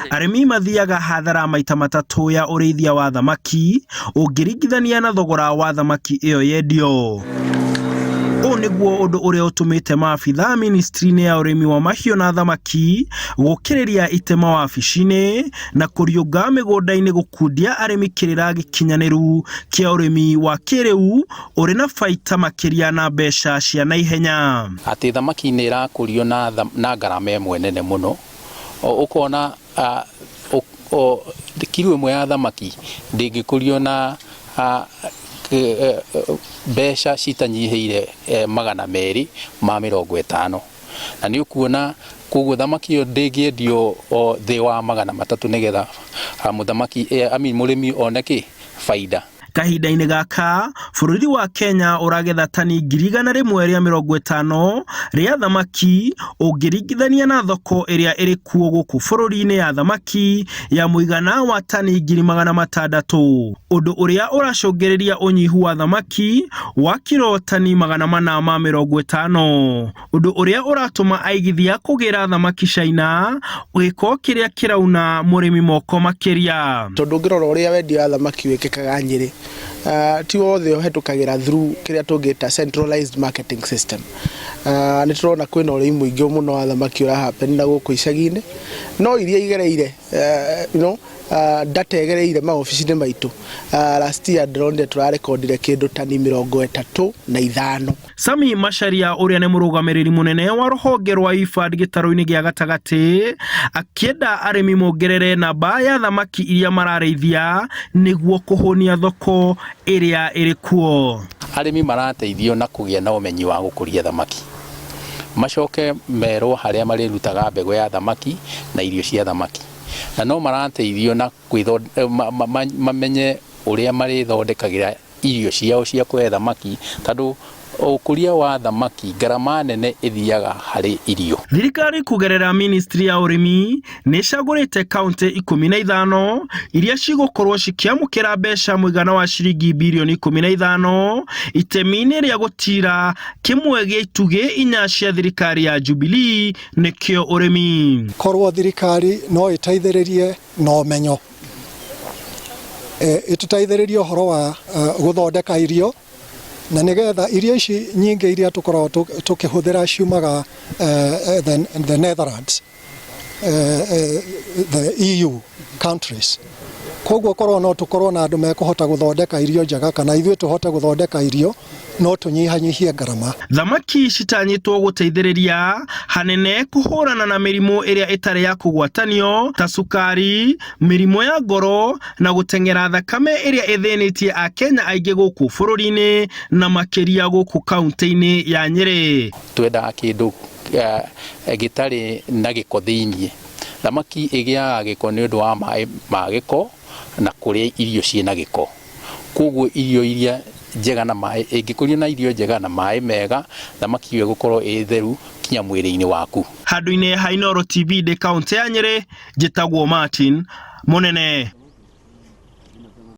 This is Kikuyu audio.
Arĩmi mathiaga hathara maita matatũ ya ũrĩithia wa thamaki ũngĩringithania na thogora wa thamaki ĩyo yendio. Ũũ nĩguo ũndũ ũrĩa ũtũmĩte maabitha ministry-inĩ ya ũrĩmi wa mahiũ na thamaki gũkĩrĩria itema wabici-inĩ na kũriũnga mĩgũnda-inĩ gũkundia arĩmi kĩrĩra gĩkinyanĩru kĩa ũrĩmi wa kĩrĩu ũrĩ na baita makĩria na mbeca cia naihenya. Atĩ thamaki nĩ ĩrakũrio na ngarama ĩmwe nene mũno. Ũkona kilo ĩmwe ya thamaki ndĩngĩkũrio na mbeca citanyihĩire 250. Na nĩ ũkuona koguo thamaki ĩyo ndĩngĩendio thĩ wa 300 nĩgetha mũrĩmi one baida. Kahinda-inĩ gaka bũrũri wa Kenya ũragetha tani 150 rĩa thamaki ũngĩringithania na thoko ĩrĩa ĩrĩ kuo gũkũ bũrũri-inĩ ya thamaki ya mũigana wa tani 600, ũndũ ũrĩa ũracũngĩrĩria ũnyihu wa thamaki wa kilo tani 450, ũndũ ũrĩa ũratũma aigithia kũgĩra thamaki China gĩko kĩrĩa kĩrauna mũrĩmi moko makĩria. Tondũ ngĩrora ũrĩa wendia wa thamaki wĩkĩkaga Nyeri, ti wothe ũhetũkagĩra through kĩrĩa tũngĩta centralized marketing system. Nĩ tũrona kwĩna ũrĩmi mũingĩ mũno wa thamaki ũrahappen na gũkũ icagi-inĩ, no iria igereire data egereire maobici-inĩ maitũ. Last year ndĩronire tũrarekondire kĩndũ tani 35. Sami Macharia ũrĩa nĩ mũrũgamĩrĩri mũnene wa rũhonge rwa IFAD gĩtarũ-inĩ gĩa gatagatĩ akĩenda arĩmi mongerere namba ya thamaki iria mararĩithia nĩguo kũhũnia thoko ĩrĩa ĩrĩ kuo. Arĩmi marateithio na kũgĩa na ũmenyi wa gũkũria thamaki. Macoke merwo harĩa marĩrutaga mbegũ ya thamaki na irio cia thamaki. Na no marateithio na mamenye ũrĩa marĩthondekagĩra irio ciao cia kũhe thamaki, tondũ ũkũria wa thamaki ngarama nene ĩthiaga harĩ irio. Thirikari kũgerera ministry ya ũrĩmi nĩ ĩcagũrĩte kaunti 15 iria cigũkorwo cikĩamũkĩra mbeca mũigana wa ciringi birioni 15 itemi-inĩ rĩa gũtira kĩmwe gĩa itugĩ 4 cia thirikari ya Jubilee nĩkĩo ũrĩmi. Korwo thirikari no ĩteithĩrĩrie na ũmenyo, ĩtũteithĩrĩrie ũhoro wa gũthondeka irio, na nĩgetha irio ici nyingĩ iria tũkoragwo tũkĩhũthĩra ciumaga the Netherlands, the EU countries. Koguo korwo no tũkorwo na andũ mekũhota gũthondeka irio njega, kana ithuĩ tũhote gũthondeka irio, no tũnyihanyihie ngarama. Thamaki citanyĩtwo gũteithĩrĩria hanene kũhũrana na mĩrimũ ĩrĩa ĩtarĩ ya kũgwatanio ta cukari, mĩrimũ ya ngoro na gũteng'era thakame ĩrĩa ĩthĩnĩtie Akenya aingĩ gũkũ bũrũri-inĩ na makĩria gũkũ kaunti-inĩ ya Nyeri. Twendaga kĩndũ gĩtarĩ na gĩko thĩiniĩ. Thamaki ĩgĩaga gĩko nĩ ũndũ wa maĩ ma gĩko na kũrĩa irio ciĩna gĩko. Koguo irio iria njega na maĩ, ĩngĩkũrio na irio njega na maĩ mega, thamaki ĩyo gũkorwo ĩ theru kinya mwĩrĩ-inĩ waku. Handũ-inĩ ha Inooro TV ndĩ kaunti ya Nyeri, njĩtagwo Martin Mũnene.